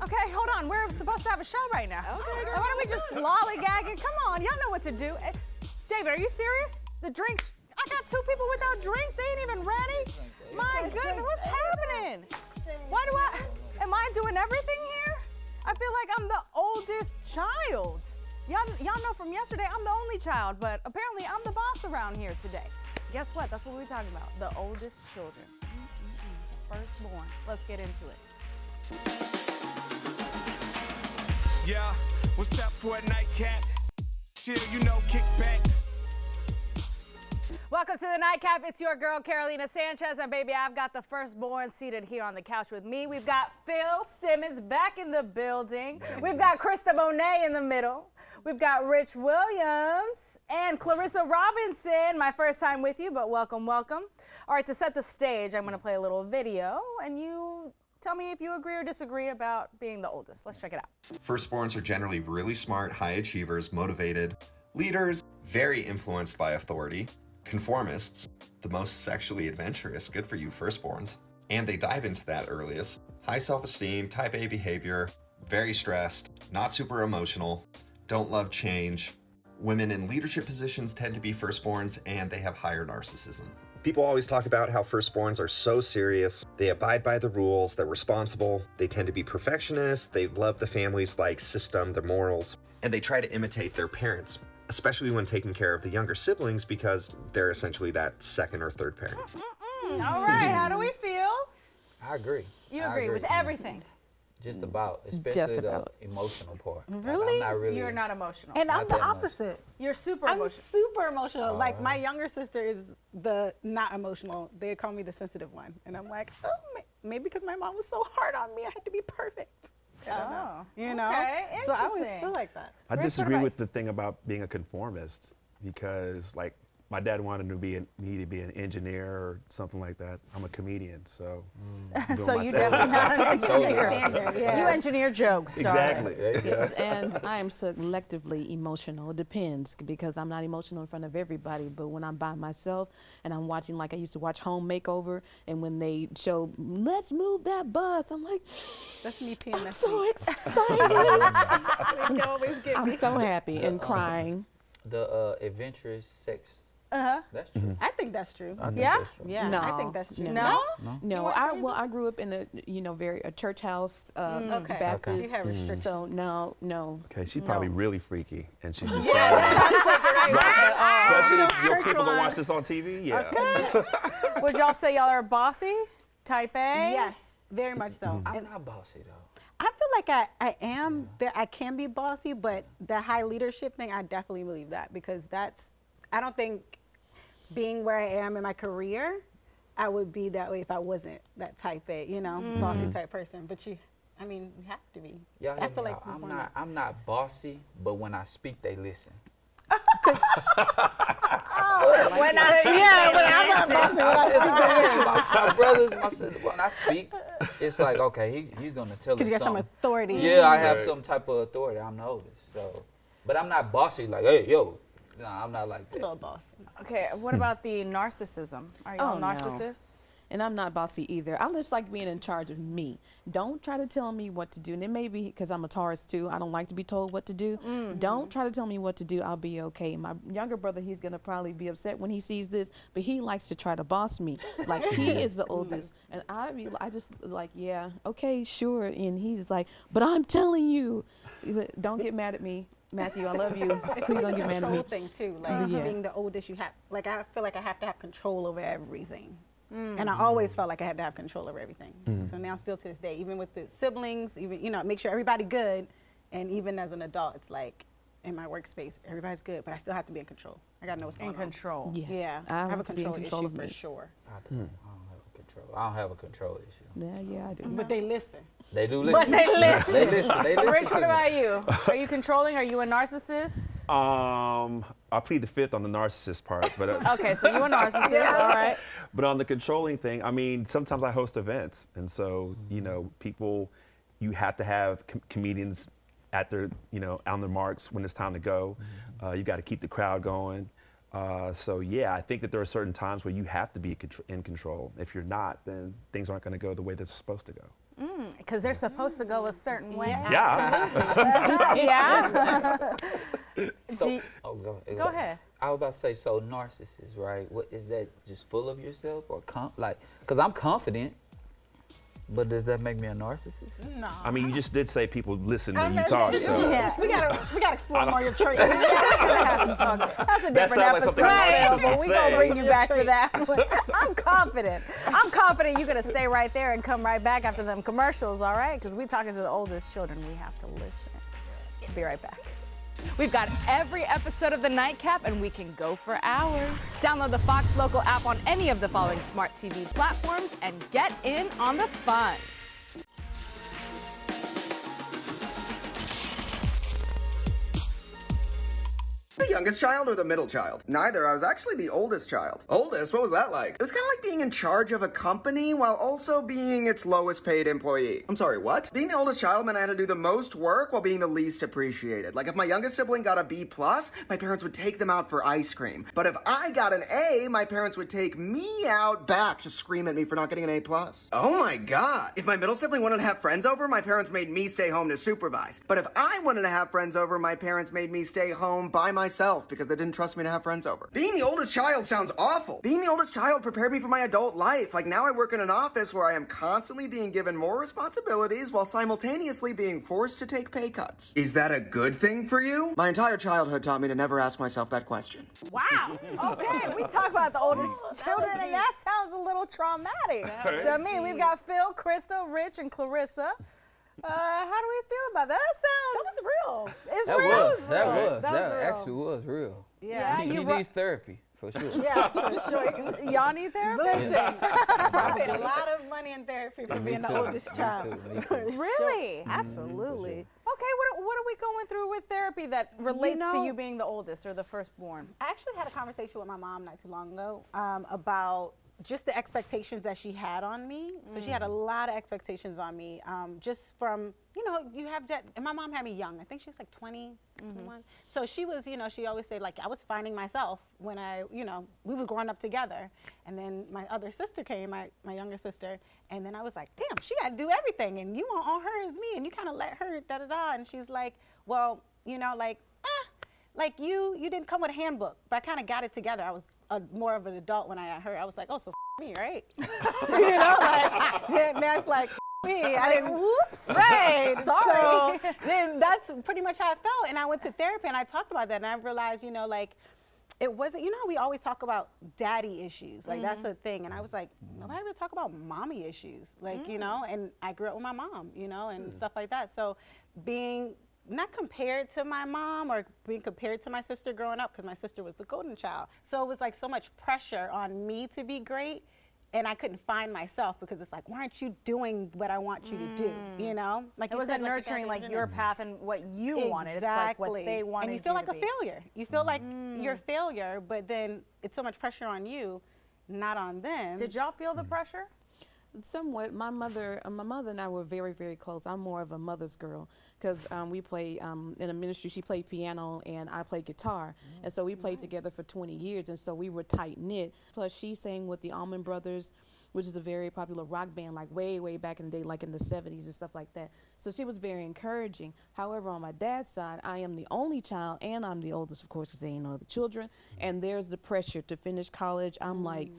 Okay, hold on. We're supposed to have a show right now. Okay, girl. Why don't we just lollygagging? Come on, y'all know what to do. David, are you serious? The drinks, I got 2 people without drinks. They ain't even ready. My goodness, what's happening? Am I doing everything here? I feel like I'm the oldest child. Y'all know from yesterday, I'm the only child, but apparently I'm the boss around here today. Guess what? That's what we're talking about, the oldest children. The firstborn. Let's get into it. Yeah, what's up for a nightcap? Chill, you know, kick back. Welcome to the Nightcap. It's your girl, Carolina Sanchez, and baby, I've got the firstborn seated here on the couch with me. We've got Phil Simmons back in the building. We've got Krista Bonet in the middle. We've got Rich Williams and Clarissa Robinson. My first time with you, but welcome, welcome. All right, to set the stage, I'm gonna play a little video, and you tell me if you agree or disagree about being the oldest. Let's check it out. Firstborns are generally really smart, high achievers, motivated, leaders, very influenced by authority, conformists, the most sexually adventurous, good for you firstborns, and they dive into that earliest. High self-esteem, type A behavior, very stressed, not super emotional, don't love change. Women in leadership positions tend to be firstborns, and they have higher narcissism. People always talk about how firstborns are so serious, they abide by the rules, they're responsible, they tend to be perfectionists, they love the family's system, their morals, and they try to imitate their parents, especially when taking care of the younger siblings because they're essentially that second or third parent. All right, how do we feel? I agree. You agree with everything? Just about, especially Just the about. emotional part. Really? I'm not really. You're not emotional. And I'm Not the that much. opposite. You're super I'm emotional. super emotional. Like my younger sister is the not emotional. They call me the sensitive one. And I'm like, oh, maybe because my mom was so hard on me, I had to be perfect. I don't know. You know? okay, So I always interesting. feel like that. I Rich, what disagree about with the thing about being a conformist because, my dad wanted me to be an engineer or something like that. I'm a comedian, so. I'm doing So my you thing. definitely not an engineer. Standard, yeah. You engineer jokes, darling. Exactly. Yes, and I am selectively emotional. It depends because I'm not emotional in front of everybody. But when I'm by myself and I'm watching, like I used to watch Home Makeover, and when they show, let's move that bus, I'm like, That's me peeing I'm that so seat. excited. They always get I'm me. so happy and crying. The adventurous sex. Uh-huh. That's true. I think that's true. I think Yeah? that's true. Yeah, No. I think that's true. No? No, I grew up in a church house, Okay. Baptist. So you have restrictions. So no. Okay, she's probably really freaky, and she decided, Uh, especially if your church people one. gonna watch this on TV, yeah. Would y'all say y'all are bossy? Type A? Yes, very much so. I'm And not bossy though. I feel like I am, I can be bossy, but the high leadership thing, I definitely believe that because I don't think being where I am in my career, I would be that way if I wasn't that type A, bossy type person. But you have to be. Y'all I hear feel me like out. we're not. I'm not bossy, but when I speak, they listen. When I I'm not bossy when I speak. my brothers, my sister, when I speak, it's like, okay, he's gonna tell us Because you got some something. authority. Yeah, I have Right. some type of authority. I'm the oldest, so. But I'm not bossy like, hey, yo. No, I'm not like A little that. bossy. Okay, what about the narcissism? Are y'all Oh, no. narcissists? And I'm not bossy either. I just like being in charge of me. Don't try to tell me what to do. And it may be because I'm a Taurus too. I don't like to be told what to do. Don't try to tell me what to do. I'll be okay. My younger brother, he's going to probably be upset when he sees this, but he likes to try to boss me. Like he is the oldest. And I just like, yeah, okay, sure. And he's like, but I'm telling you, don't get mad at me. Matthew, I love you. Please don't get mad at me. Control thing too, like Yeah. being the oldest, I feel like I have to have control over everything. And I always felt like I had to have control over everything. So now still to this day, even with the siblings, even, make sure everybody good. And even as an adult, it's like in my workspace, everybody's good, but I still have to be in control. I gotta know what's going In on. control. Yes. Yeah, I I have a want to be in control control issue of for me. sure. I don't have a control. I don't have a control issue. Yeah, I do. But they listen. They do listen. But they listen. They listen. They listen. Rich, to what me. about you? Are you controlling? Are you a narcissist? I plead the fifth on the narcissist part, but Okay, so you a narcissist, all right. but on the controlling thing, sometimes I host events, and so people, you have to have comedians at their on their marks when it's time to go. You got to keep the crowd going. So yeah, I think that there are certain times where you have to be in control. If you're not, then things aren't going to go the way they're supposed to go. Because they're supposed to go a certain way. Yeah. Yeah. Oh, Go ahead. I was about to say, so narcissist, right? What is that? Just full of yourself, or because I'm confident, but does that make me a narcissist? No. I mean, you just did say people listen when you talk, so. Yeah. We gotta explore more your traits. That's a different sounds like episode. something a narcissist But would we gonna say. bring you back for that. I'm confident. I'm confident you're gonna stay right there and come right back after them commercials, all right? Because we talking to the oldest children. We have to listen. Be right back. We've got every episode of The Nightcap, and we can go for hours. Download the Fox Local app on any of the following smart TV platforms and get in on the fun. The youngest child or the middle child? Neither. I was actually the oldest child. Oldest? What was that like? It was kind of like being in charge of a company while also being its lowest paid employee. I'm sorry, what? Being the oldest child meant I had to do the most work while being the least appreciated. Like if my youngest sibling got a B+, my parents would take them out for ice cream. But if I got an A, my parents would take me out back to scream at me for not getting an A+. Oh my god. If my middle sibling wanted to have friends over, my parents made me stay home to supervise. But if I wanted to have friends over, my parents made me stay home by myself because they didn't trust me to have friends over. Being the oldest child sounds awful. Being the oldest child prepared me for my adult life. Like now I work in an office where I am constantly being given more responsibilities while simultaneously being forced to take pay cuts. Is that a good thing for you? My entire childhood taught me to never ask myself that question. Wow. Okay, we talk about the oldest children, and that sounds a little traumatic to me. We've got Phil, Krista, Rich, and Clarissa. How do we feel about that? That sounds real. It's That real. was. That real. actually was real. Yeah, He needs therapy for sure. Yeah, for sure. Y'all need therapy? Listen, I paid a lot of money in therapy for Me being the too. oldest Me child. too. Me too. Really? Absolutely. Okay, what are we going through with therapy that relates to know- you being the oldest or the firstborn? I actually had a conversation with my mom not too long ago about just the expectations that she had on me. So she had a lot of expectations on me, just from, you have that, and my mom had me young. I think she was like 20, 21. So she was, she always said, like, I was finding myself when we were growing up together. And then my other sister came, my younger sister, and then I was like, damn, she got to do everything, and you want all her as me, and you kind of let her da-da-da. And she's like, well, like you didn't come with a handbook, but I kind of got it together. I was more of an adult when I got her. I was like, oh, so me, right? That's like me. I didn't. Whoops. Right. Sorry. So then that's pretty much how I felt. And I went to therapy and I talked about that, and I realized, it wasn't. How we always talk about daddy issues, like that's the thing. And I was like, nobody ever talk about mommy issues, like And I grew up with my mom, and stuff like that. So being not compared to my mom or being compared to my sister growing up, because my sister was the golden child. So it was like so much pressure on me to be great, and I couldn't find myself because it's like, why aren't you doing what I want you to do? Like It you wasn't said, nurturing like your path and what you wanted. It's Exactly. like what they wanted. And you feel like to a be. failure. You feel like you're a failure, but then it's so much pressure on you, not on them. Did y'all feel the pressure? Somewhat. My mother and I were very, very close. I'm more of a mother's girl because we play in a ministry. She played piano and I played guitar, and so we played together for 20 years, and so we were tight knit. Plus, she sang with the Allman Brothers, which is a very popular rock band, like way, way back in the day, like in the 70s and stuff like that. So she was very encouraging. However, on my dad's side, I am the only child, and I'm the oldest, of course, because there ain't no other children. And there's the pressure to finish college. I'm like,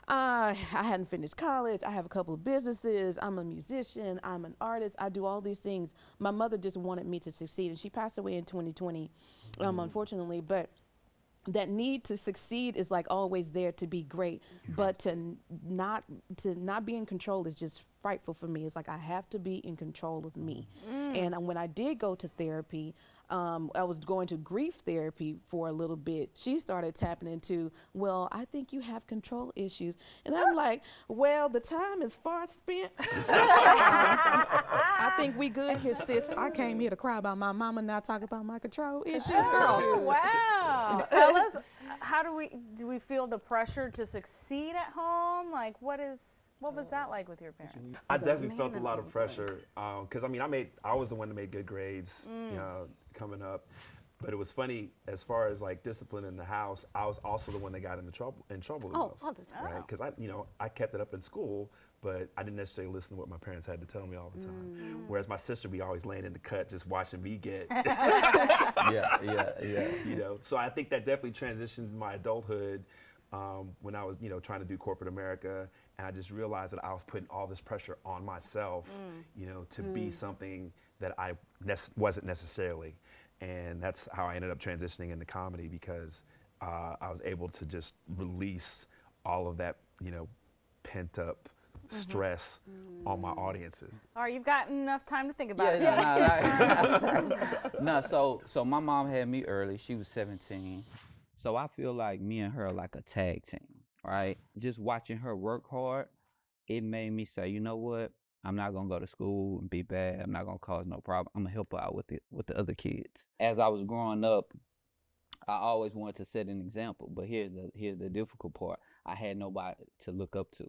I hadn't finished college. I have a couple of businesses. I'm a musician. I'm an artist. I do all these things. My mother just wanted me to succeed, and she passed away in 2020, unfortunately. But that need to succeed is like always there to be great, but to not be in control is just frightful for me. It's like I have to be in control of me. And when I did go to therapy, I was going to grief therapy for a little bit. She started tapping into, well, I think you have control issues. And I'm like, well, the time is far spent. I think we good here, sis. I came here to cry about my mama, now talk about my control issues, girl. Oh, wow. Fellas, how do we feel the pressure to succeed at home? Like, what was that like with your parents? I definitely felt a lot of pressure because I was the one that made good grades, coming up. But it was funny as far as like discipline in the house. I was also the one that got in trouble the most, all the time. right? Because I kept it up in school, but I didn't necessarily listen to what my parents had to tell me all the time. Whereas my sister, be always laying in the cut, just watching me get. Yeah. You know, so I think that definitely transitioned my adulthood when I was, you know, trying to do corporate America, and I just realized that I was putting all this pressure on myself, you know, to be something that I wasn't necessarily, and that's how I ended up transitioning into comedy, because I was able to just release all of that, you know, pent up stress on my audiences. All right, you've got enough time to think about it. No, so my mom had me early. She was 17. So I feel like me and her are like a tag team, right? Just watching her work hard, it made me say, you know what? I'm not gonna go to school and be bad. I'm not gonna cause no problem. I'm gonna help her out with the other kids. As I was growing up, I always wanted to set an example, but here's the difficult part. I had nobody to look up to.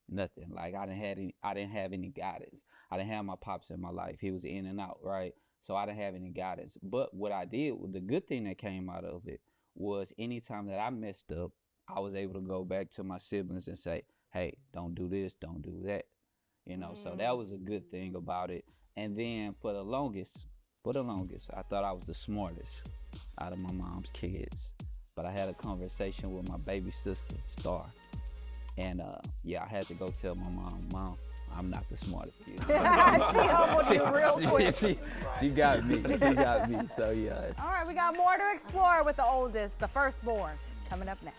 Nothing. Like I didn't have any guidance. I didn't have my pops in my life. He was in and out, right? So I didn't have any guidance. But what I did, the good thing that came out of it was anytime that I messed up, I was able to go back to my siblings and say, hey, don't do this, don't do that. You know, so that was a good thing about it. And then for the longest, I thought I was the smartest out of my mom's kids. But I had a conversation with my baby sister, Star. And I had to go tell my mom, I'm not the smartest kid. She humbled you real quick. She got me. So yeah. All right, we got more to explore with the oldest, the firstborn, coming up next.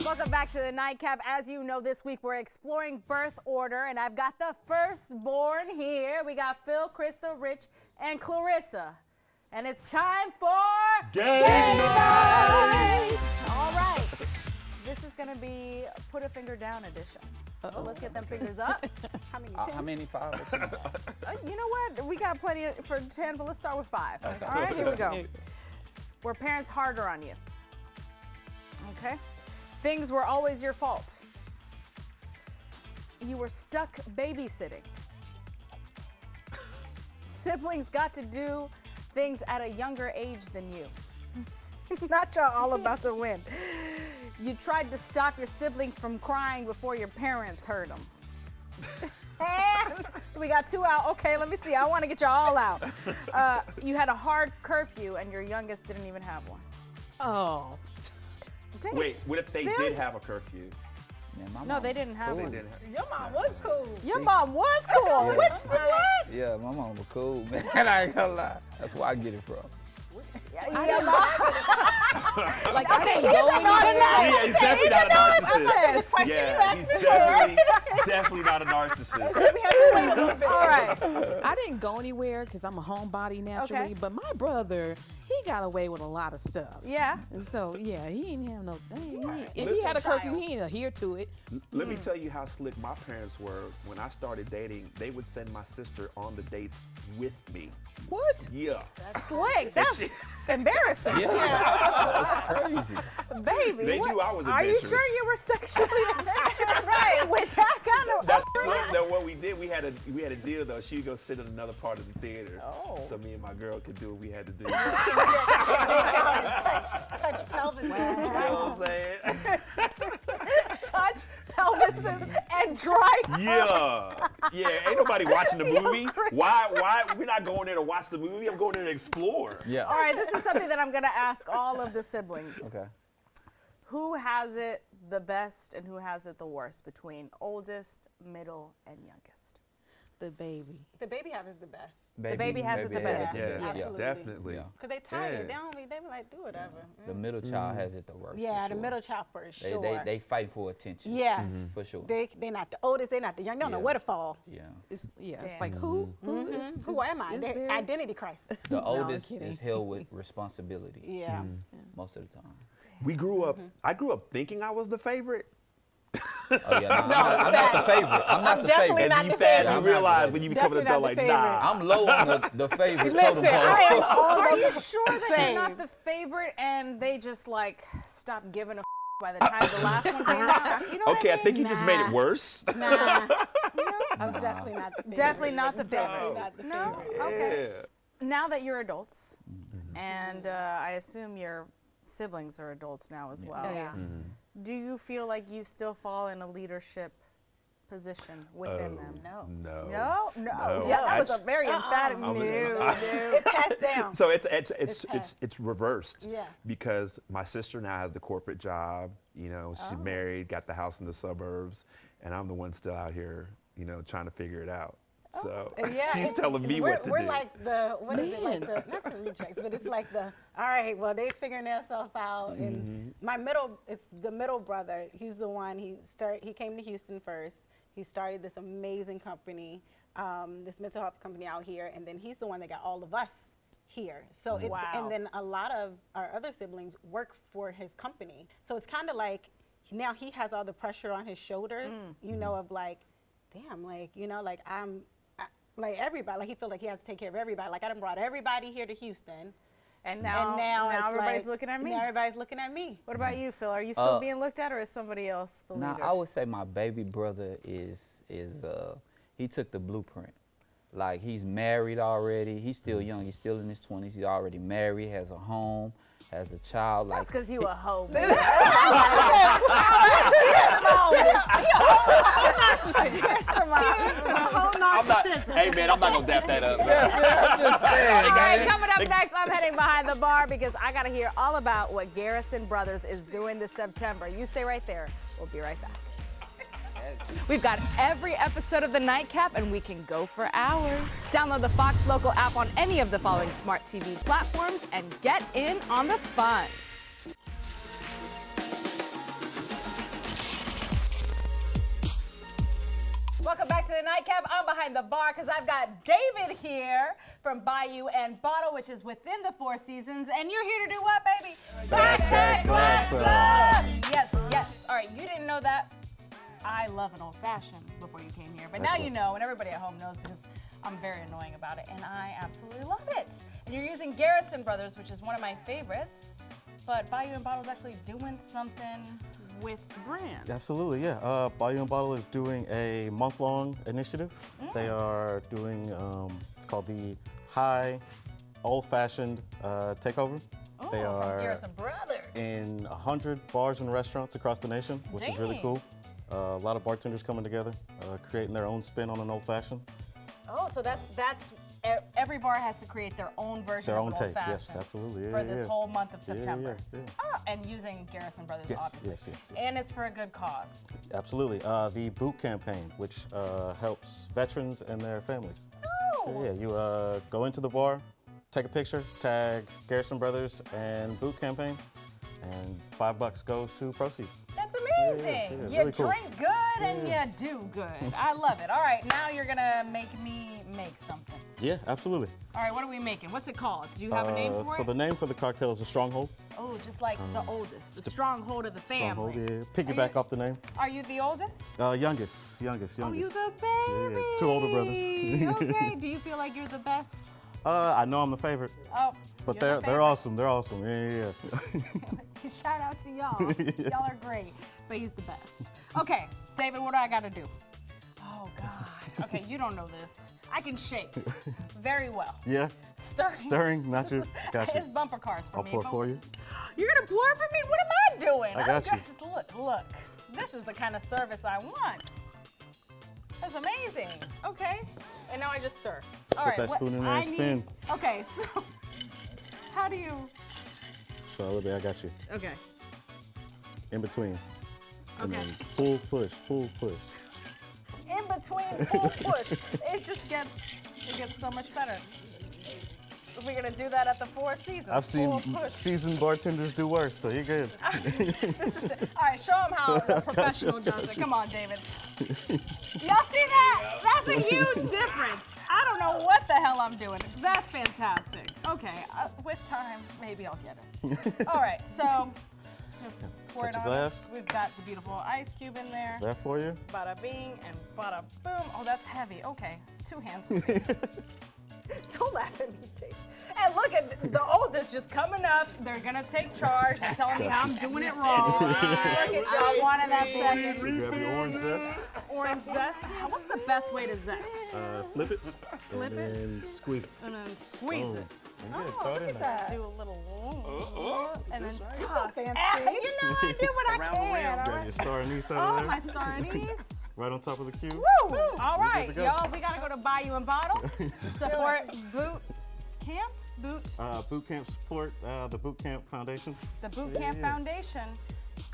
Welcome back to the Nightcap. As you know, this week we're exploring birth order, and I've got the firstborn here. We got Phil, Crystal, Rich, and Clarissa. And it's time for Game Night! All right. This is going to be Put a Finger Down edition. So let's get them fingers up. How many? How many? 5 or 2? You know what? We got plenty for 10, but let's start with 5. Okay. All right, here we go. Were parents harder on you? Okay. Things were always your fault. You were stuck babysitting. Siblings got to do things at a younger age than you. Not y'all all about to win. You tried to stop your sibling from crying before your parents heard them. And we got 2 out. Okay, let me see. I want to get y'all all out. You had a hard curfew and your youngest didn't even have one. Oh. Wait, what if they did have a curfew? Man, No, they didn't have They one. didn't have. Your mom was cool. Your mom was cool. Yeah. Which what? Yeah, my mom was cool, man. I ain't gonna lie. That's where I get it from. Yeah, Like, I didn't go anywhere. Yeah, he's definitely not a narcissist. Yeah, He's definitely not a narcissist. all right. I didn't go anywhere because I'm a homebody naturally, Okay. but my brother, he got away with a lot of stuff. Yeah. And so, yeah, he didn't have no thing. If he had a curfew, he didn't adhere to it. Let me tell you how slick my parents were. When I started dating, they would send my sister on the dates with me. What? Yeah. Slick. That's embarrassing. That's crazy. Baby. They what? knew I was Are you adventurous. sure you were sexually adventurous? Right. With that kind of. That's what we did. We had a deal though. She'd go sit in another part of the theater, so me and my girl could do what we had to do. Touch pelvis. You know what I'm saying? Touch pelvises and dry. Yeah. Ain't nobody watching the movie. Why? We're not going there to watch the movie. I'm going there to explore. Yeah. All right, this is something that I'm going to ask all of the siblings. Okay. Who has it the best and who has it the worst between oldest, middle, and youngest? The baby. The baby has the best. The baby has it the best. Yeah, Absolutely. definitely. Yeah. Cause they tired. Yeah. They be like, do whatever. The middle child has it the worst. Yeah, for the sure. middle child for sure. They fight for attention. Yes. For sure. They not the oldest. They not the young. They don't know Yeah. where to fall. Yeah. It's Yeah. like who is Who am I? is They- there- Identity crisis. The I'm oldest kidding. is held with responsibility Yeah. most of the time. We grew up. I grew up thinking I was the favorite. Oh yeah, I'm not the favorite. I'm not the definitely favorite. not And you the favorite. you realize when you become an Definitely adult, not like, the nah. I'm low on the favorite totem Listen, I am pole. all Are over you the sure that you're same. not the favorite and they just like stopped giving a by the time the last one came out? You know what Okay, I I mean? think you just made it worse. Nah. I'm definitely not the favorite. Definitely not the favorite. Definitely not the No? favorite. Okay. Now that you're adults And I assume your siblings are adults now as well. Yeah. Do you feel like you still fall in a leadership position within them? No. No? No. Yeah, that was a very emphatic no. It passed down. So it's passed. reversed. Yeah. Because my sister now has the corporate job. You know, she's married, got the house in the suburbs, and I'm the one still out here, you know, trying to figure it out. So she's telling me what to do. We're like what is it, like the, not the rejects, but it's like the, all right, well, they figuring themselves out. And it's the middle brother. He's the one, he came to Houston first. He started this amazing company, this mental health company out here, and then he's the one that got all of us here. So it's, and then a lot of our other siblings work for his company. So it's kind of like, now he has all the pressure on his shoulders, you know, of like, damn, like, you know, like like everybody, like he feels like he has to take care of everybody. Like I done brought everybody here to Houston. And now everybody's like, looking at me. Now everybody's looking at me. What about you, Phil? Are you still being looked at, or is somebody else the leader? Now, I would say my baby brother is he took the blueprint. Like he's married already. He's still young. He's still in his 20s. He's already married, has a home, has a child. That's like because you a hoe. Hey man, I'm not gonna dap that up. All right, coming up next, I'm heading behind the bar because I gotta hear all about what Garrison Brothers is doing this September. You stay right there. We'll be right back. We've got every episode of The Nightcap, and we can go for hours. Download the Fox Local app on any of the following smart TV platforms and get in on the fun. Welcome back to The Nightcap. I'm behind the bar because I've got David here from Bayou and Bottle, which is within the Four Seasons. And you're here to do what, baby? Back that glass up! Yes, yes. All right, you didn't know that. I love an old fashioned before you came here, but now you know, and everybody at home knows because I'm very annoying about it, and I absolutely love it. And you're using Garrison Brothers, which is one of my favorites, but Bayou and Bottle is actually doing something with the brand. Absolutely, yeah. Bayou and Bottle is doing a month-long initiative. They are doing, it's called the High Old-Fashioned Takeover. Oh, they from are Garrison Brothers. in 100 bars and restaurants across the nation, which is really cool. A lot of bartenders coming together, creating their own spin on an old-fashioned. Oh, so that's every bar has to create their own version Their of own an take, old-fashioned yes, absolutely. for this whole month of September. Yeah. Oh, and using Garrison Brothers, Yes, obviously. yes. And it's for a good cause. Absolutely. The Boot campaign, which helps veterans and their families. Oh. Yeah, you go into the bar, take a picture, tag Garrison Brothers and Boot campaign, and $5 goes to proceeds. That's amazing. Yeah, You really cool. drink good and you do good. I love it. All right, now you're gonna make me make something. Yeah, absolutely. All right, what are we making? What's it called? Do you have a name for So it? the name for the cocktail is the Stronghold. Oh, just like the oldest, the stronghold of the family. Stronghold, yeah. Piggyback off the name. Are you the oldest? Youngest. Oh, you the baby. Yeah, 2 older brothers. Okay. Do you feel like you're the best? I know I'm the favorite, Oh, but you're the they're awesome. They're awesome. Yeah. Shout out to y'all. Y'all are great, but he's the best. Okay, David, what do I got to do? Oh, God. Okay, you don't know this. I can shake very well. Yeah. Stirring, not you. Got you. It's bumper cars for I'll me. pour for you. You're going to pour for me? What am I doing? I got you. Just look. This is the kind of service I want. That's amazing. Okay. And now I just stir. All Put right. that spoon in there and spin. Okay, so how do you? So I got you. Okay. In between. And Okay. then pull, push, pull, push. In between, pull, push. It just gets so much better. We're gonna do that at the Four Seasons. I've seen Pull, push. seasoned bartenders do worse, so you're good. All right, show them how the professional does it. Come on, David. Y'all see that? That's a huge difference. I don't know what the hell I'm doing. That's fantastic. Okay, with time, maybe I'll get it. All right, so just pour Set it your on. glass. We've got the beautiful ice cube in there. Is that for you? Bada bing and bada boom. Oh, that's heavy. Okay, 2 hands for me. Don't laugh at me, Jake. And look at the oldest just coming up. They're gonna take charge. They're telling me I'm doing it wrong. Look at y'all wanting that second. Grab your orange zest, Orange zest. What's the best way to zest? flip it, Flip and it? then squeeze it. And then squeeze Boom. it. And good, Oh, throw look it in at there. that. Do a little and then You're so toss. fancy. You know, I do what I can. all Grab right? your star anise out Oh, of my there. star anise. Right on top of the cube. Woo! All right, good to go. y'all, we gotta go to Bayou and Bottle. Support boot camp, Boot camp support, the Boot Camp Foundation. the Boot Camp Foundation.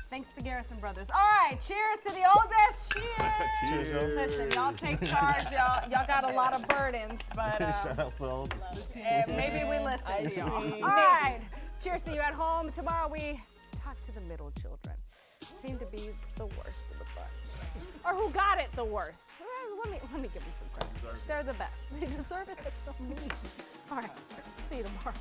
Thanks to Garrison Brothers. All right, cheers to the oldest. Cheers. Cheers, y'all. Listen, y'all take charge, y'all. Y'all got a lot of burdens, but Shout out to the oldest. maybe we listen to y'all. All right, cheers to you at home. Tomorrow we talk to the middle children. Seem to be the worst of the bunch, or who got it the worst. Let me give them some credit. They're the best. They deserve it. That's so mean. All right, see you tomorrow.